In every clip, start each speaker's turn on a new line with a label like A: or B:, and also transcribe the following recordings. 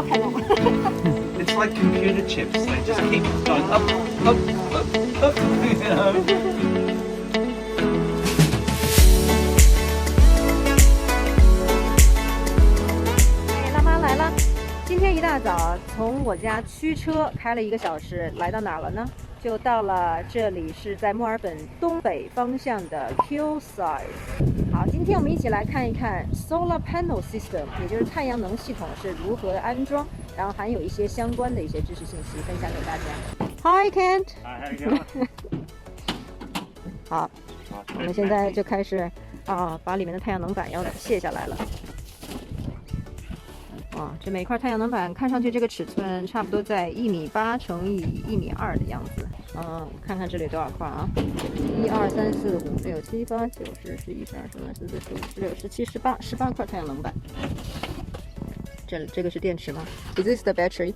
A: 爆开了。
B: It's like computer chips. They just keep going up, up, up, up. You know.
A: 辣妈来了！今天一大早从我家驱车开了1个小时，来到哪儿了呢？就到了这里，是在墨尔本东北方向的 Hillside。好，今天我们一起来看一看 Solar Panel System， 也就是太阳能系统是如何安装，然后还有一些相关的一些知识信息分享给大家。Hi Kent。Hi,
C: how you going?
A: 好，我们现在就开始把里面的太阳能板要卸下来了。这每块太阳能板看上去这个尺寸差不多在1.8米乘以1.2米的样子。看看这里多少块啊？1、2、3、4、5、6、7、8、9、10、11、12、13、14、15、16、17、18块太阳能板。这个是电池吗 ？Is this the battery?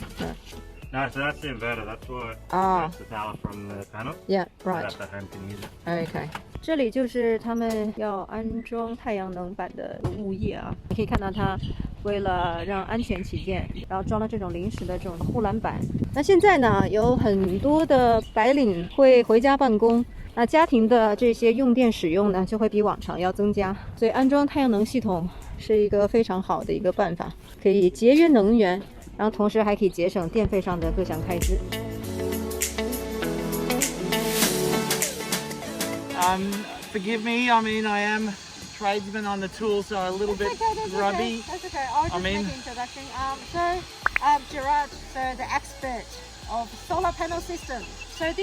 C: No, so that's the inverter. That's what
A: Ah.
C: gets the power from the panel.
A: Yeah,
C: So
A: right.
C: that the home can use it.
A: OK， 这里就是他们要安装太阳能板的物业啊。你可以看到它为了让安全起见，然后装了这种临时的这种护栏板。那现在呢，有很多的白领会回家办公，那家庭的这些用电使用呢，就会比往常要增加。所以安装太阳能系统是一个非常好的一个办法，可以节约能源，然后同时还可以节省电费上的各项开支。
B: Forgive me. I mean, I am tradesman on the tool, so a little bit grubby.
A: That's okay. I'll just make an introduction. Gerard, so the expert of solar panel system. So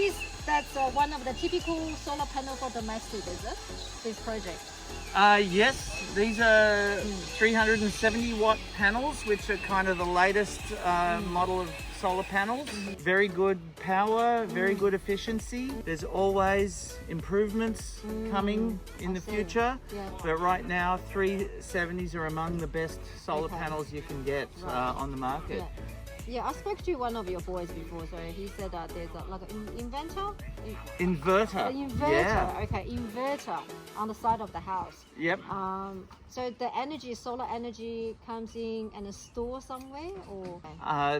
A: that's one of the typical solar panel for domestic, is it? This project.
B: Yes, these are 370 watt panels, which are kind of the latest model of solar panels. Very good power, very good efficiency. There's always improvements coming in the future, but right now 370s are among the best solar panels you can get on the market.
A: Yeah, I spoke to one of your boys before, so he said that there's like an inverter.
B: Inverter. Yeah.
A: Okay, inverter on the side of the house.
B: Yep.
A: So the solar energy comes in and stored somewhere, or?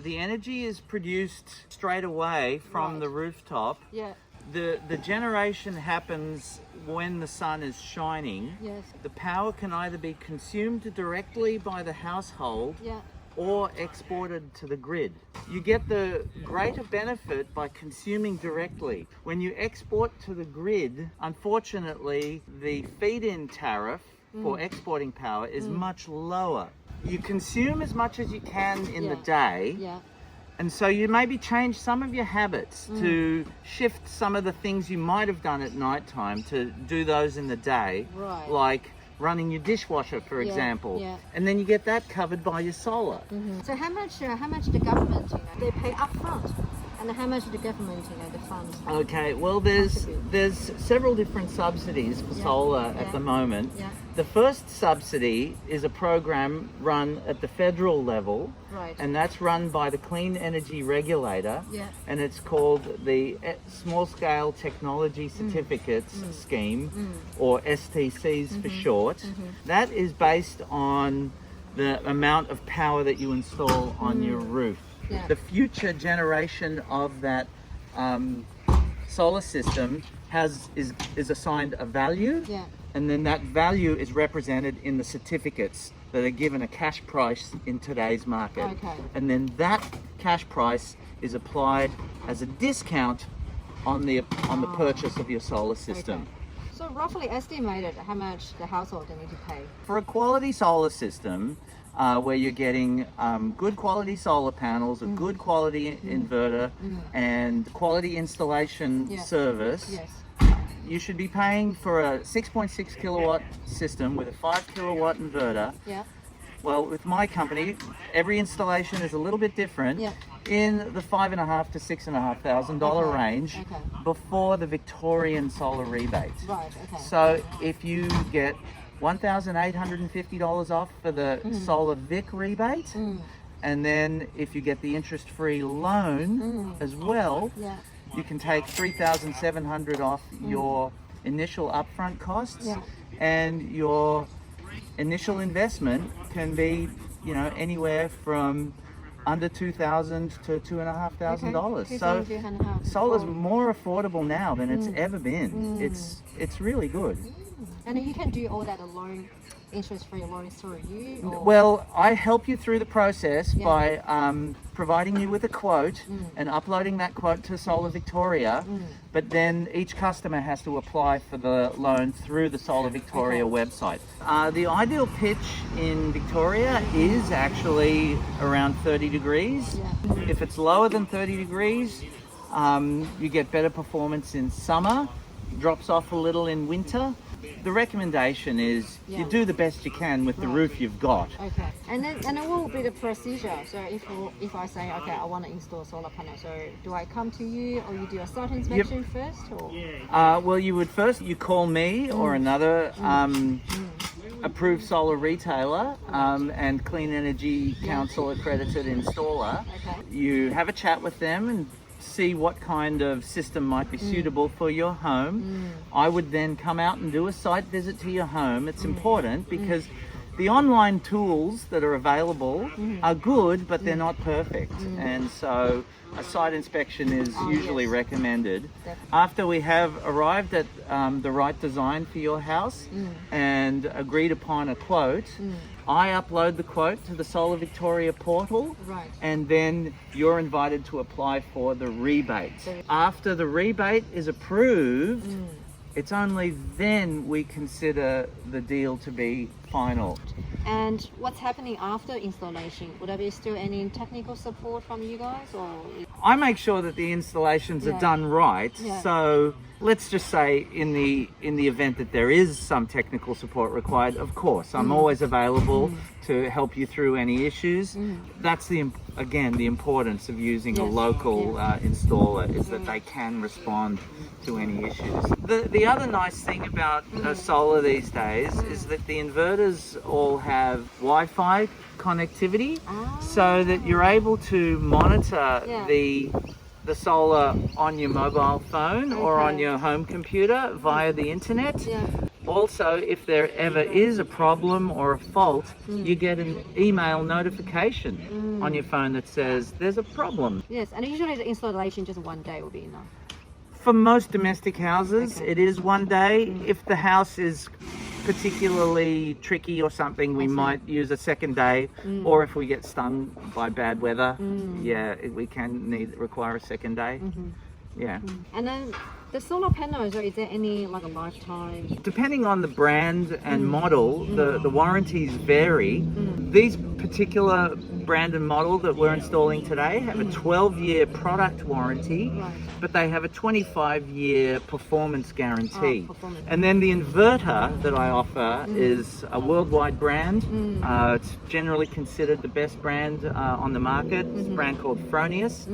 B: The energy is produced straight away from the rooftop.
A: Yeah.
B: The generation happens when the sun is shining.
A: Yes.
B: The power can either be consumed directly by the household.
A: Yeah.
B: Or exported to the grid. You get the greater benefit by consuming directly. When you export to the grid, unfortunately, the feed-in tariff for exporting power is much lower. You consume as much as you can in the day.
A: Yeah.
B: And so you maybe change some of your habits to shift some of the things you might have done at night time to do those in the day.
A: Right.
B: Like running your dishwasher, for example, and then you get that covered by your solar.
A: So how much the government, they pay upfront, and how much the government, the funds?
B: Okay, well there's several different subsidies for solar at the moment.
A: Yeah.
B: The first subsidy is a program run at the federal level, and that's run by the Clean Energy Regulator, and it's called the Small Scale Technology Certificates Scheme, or STCs for short. That is based on the amount of power that you install on your roof. The future generation of that solar system is assigned a value. And then that value is represented in the certificates that are given a cash price in today's market.
A: Okay.
B: And then that cash price is applied as a discount on the purchase of your solar system.
A: Okay. So roughly estimated how much the household need to pay?
B: For a quality solar system, where you're getting good quality solar panels, a good quality inverter, and quality installation service, you should be paying for a 6.6 kilowatt system with a 5 kilowatt inverter.
A: Yeah.
B: Well, with my company, every installation is a little bit different. In the $5,500 to $6,500 range before the Victorian solar rebate.
A: Right. Okay.
B: So if you get $1,850 off for the solar Vic rebate, and then if you get the interest-free loan as well, you can take $3,700 off your initial upfront costs, and your initial investment can be, anywhere from under $2,000 to $2,500.
A: Okay.
B: So
A: 2,500.
B: solar's more affordable now than it's ever been. It's really good.
A: And you can do all that alone, interest-free loans through you? Or?
B: Well, I help you through the process
A: Yeah.
B: by providing you with a quote and uploading that quote to Solar Victoria, but then each customer has to apply for the loan through the Solar Victoria website. The ideal pitch in Victoria is actually around 30 degrees.
A: Yeah.
B: If it's lower than 30 degrees, you get better performance in summer, drops off a little in winter. The recommendation is you do the best you can with the roof you've got.
A: Okay. And then what will be the procedure? So if I say, okay, I want to install a solar panel, so do I come to you or you do a site inspection first? Or?
B: Well, you call me or another approved solar retailer and Clean Energy Council accredited installer.
A: Okay.
B: You have a chat with them and see what kind of system might be suitable for your home. I would then come out and do a site visit to your home. It's important because the online tools that are available are good, but they're not perfect. And so a site inspection is usually recommended.
A: Definitely.
B: After we have arrived at the right design for your house and agreed upon a quote, I upload the quote to the Solar Victoria portal,
A: Right.
B: and then you're invited to apply for the rebate. After the rebate is approved, it's only then we consider the deal to be final.
A: And what's happening after installation? Would there be still any technical support from you guys? Or
B: I make sure that the installations are done right.
A: Yeah.
B: So let's just say in the event that there is some technical support required, of course, I'm always available to help you through any issues. That's the importance of using a local installer is that they can respond to any issues. The other nice thing about solar these days is that the inverters all have Wi-Fi connectivity, so that you're able to monitor the solar on your mobile phone or on your home computer via the internet.
A: Yeah.
B: Also, if there ever is a problem or a fault, you get an email notification on your phone that says there's a problem.
A: Yes, and usually the installation just one day will be enough.
B: For most domestic houses, it is one day. If the house is particularly tricky or something, we might use a second day, or if we get stung by bad weather, we can require a second day. Yeah.
A: And then the solar panels, is there any like a lifetime?
B: Depending on the brand and model, the warranties vary. These particular brand and model that we're installing today have a 12-year product warranty, but they have a 25-year performance guarantee. And then the inverter that I offer is a worldwide brand. It's generally considered the best brand on the market. It's a brand called Fronius,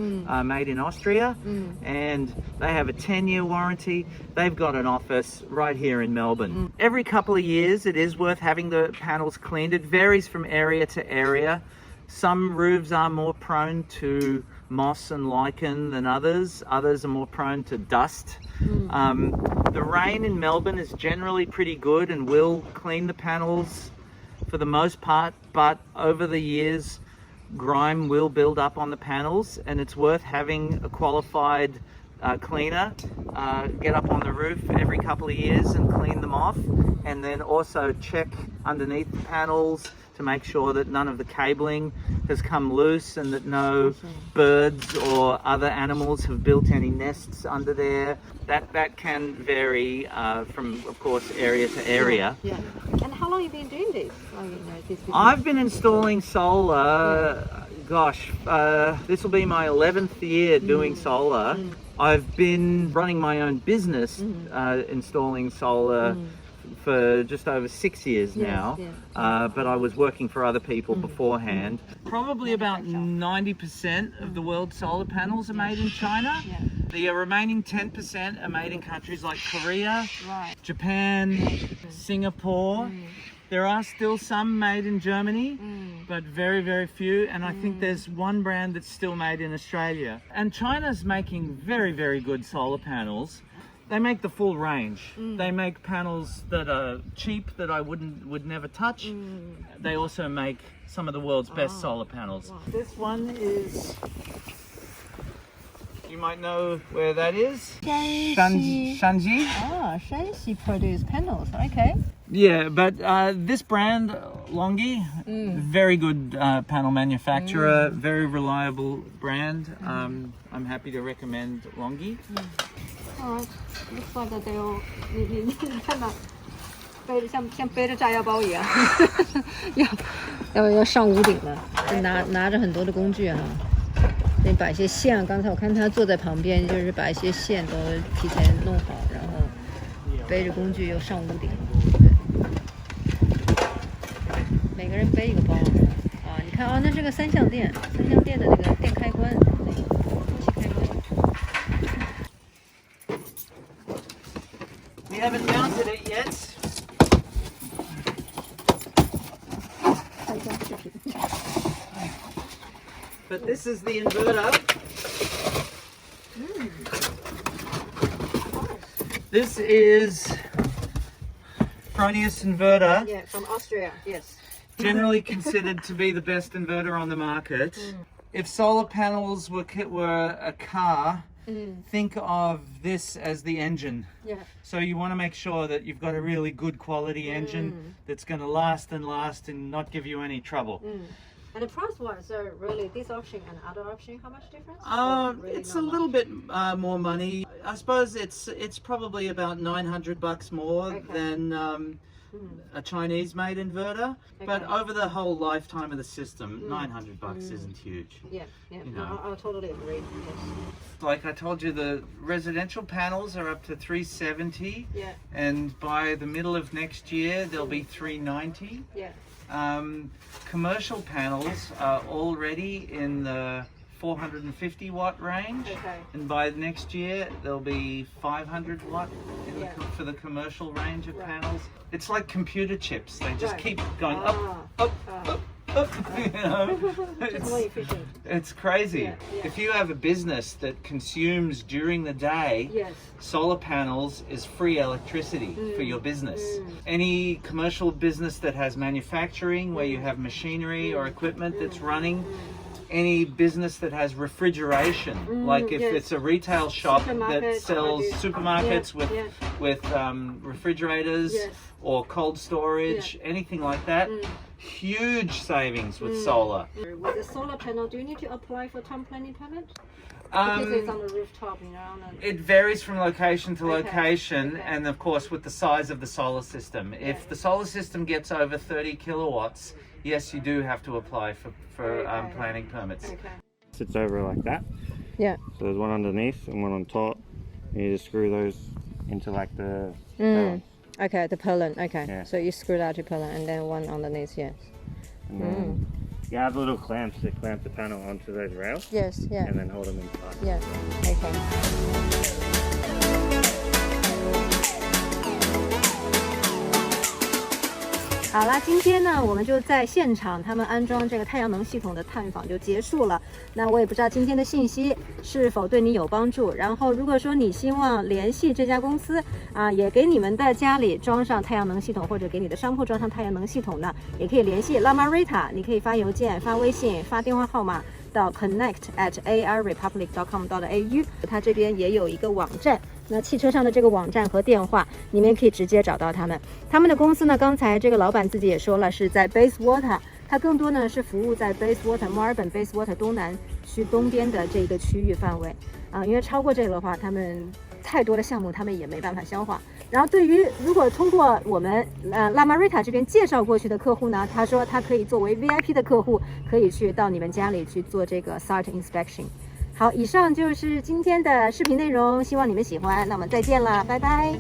B: made in Austria, and they have a 10-year warranty. They've got an office right here in Melbourne. Every couple of years it is worth having the panels cleaned. It varies from area to area. Some roofs are more prone to moss and lichen than others. Others are more prone to dust. The rain in Melbourne is generally pretty good and will clean the panels for the most part, but over the years grime will build up on the panels, and it's worth having a qualified cleaner get up on the roof every couple of years and clean them off, and then also check underneath the panels to make sure that none of the cabling has come loose and that no birds or other animals have built any nests under there. That can vary from, of course, area to area.
A: Yeah. And how long have you been doing this? This business?
B: I've been installing solar, this will be my 11th year doing solar. I've been running my own business installing solar for just over 6 years now, but I was working for other people beforehand. Probably about 90% of the world's solar panels are made in China. The remaining 10% are made in countries like Korea, Japan, Singapore. There are still some made in Germany, but very, very few. And I think there's one brand that's still made in Australia. And China's making very, very good solar panels. They make the full range. They make panels that are cheap that I would never touch. They also make some of the world's best solar panels. This one is, you might know where that is. Shanxi.
A: Ah, Shanxi produce panels. Okay.
B: Yeah, but this brand, Longi, very good panel manufacturer, very reliable brand. I'm happy to recommend Longi.
A: Alright, looks like that they'll 你看到背着像背着炸药包一样，要上屋顶了，拿着很多的工具哈。得把一些线，刚才我看他坐在旁边，就是把一些线都提前弄好，然后背着工具又上屋顶。每个人背一个包啊！你看啊，那是个三相电的那个电开关，那个空气开关。
B: We haven't mounted it yet.
A: 开关视频。
B: But this is the inverter. This is Fronius inverter.
A: Yeah, from Austria. Yes.
B: Generally considered to be the best inverter on the market. If solar panels were a car, think of this as the engine.
A: Yeah.
B: So you want to make sure that you've got a really good quality engine that's going to last and not give you any trouble.
A: And the price-wise, really, this option and other option, how much difference? Really
B: It's a little bit more money. I suppose it's probably about $900 more than a Chinese-made inverter. But over the whole lifetime of the system, $900 isn't huge.
A: Yeah.
B: You know.
A: I totally agree. Yes.
B: Like I told you, the residential panels are up to $370, and by the middle of next year, they'll be $390.
A: Yeah.
B: Commercial panels are already in the 450 watt range, and by next year they'll be 500 watt for the commercial range of panels. It's like computer chips; they just keep going up. You know, it's crazy. If you have a business that consumes during the day, solar panels is free electricity for your business. Any commercial business that has manufacturing, where you have machinery or equipment that's running, any business that has refrigeration, like if it's a retail shop that sells supermarkets with refrigerators or cold storage, anything like that, huge savings with solar.
A: With the solar panel, do you need to apply for town planning permit? Because it's on the rooftop, you know.
B: It varies from location to location, and of course with the size of the solar system. If the solar system gets over 30 kilowatts, yes, you do have to apply for planning permits.
C: Sits over like that.
A: Yeah.
C: So there's one underneath and one on top. You just screw those into like the pylon.
A: Okay, the pylon. Okay.
C: Yeah.
A: So you screw that to pylon, and then one underneath. Yes.
C: And then you have little clamps that clamp the panel onto those rails.
A: Yes. Yeah.
C: And then hold them in place.
A: Yeah. Okay. 好啦，今天呢，我们就在现场他们安装这个太阳能系统的探访就结束了。那我也不知道今天的信息是否对你有帮助。然后，如果说你希望联系这家公司啊，也给你们的家里装上太阳能系统，或者给你的商铺装上太阳能系统呢，也可以联系Lama Rita。你可以发邮件、发微信、发电话号码到 connect@arrepublic.com.au。它这边也有一个网站。那汽车上的这个网站和电话，你们可以直接找到他们。他们的公司呢，刚才这个老板自己也说了，是在 Bayswater， 它更多呢是服务在 Bayswater 墨尔本 Bayswater 东南区东边的这个区域范围啊，因为超过这个的话，他们太多的项目他们也没办法消化。然后对于如果通过我们Lama Rita 这边介绍过去的客户呢，他说他可以作为 VIP 的客户，可以去到你们家里去做这个 site inspection。好，以上就是今天的视频内容，希望你们喜欢。那我们再见了，拜拜。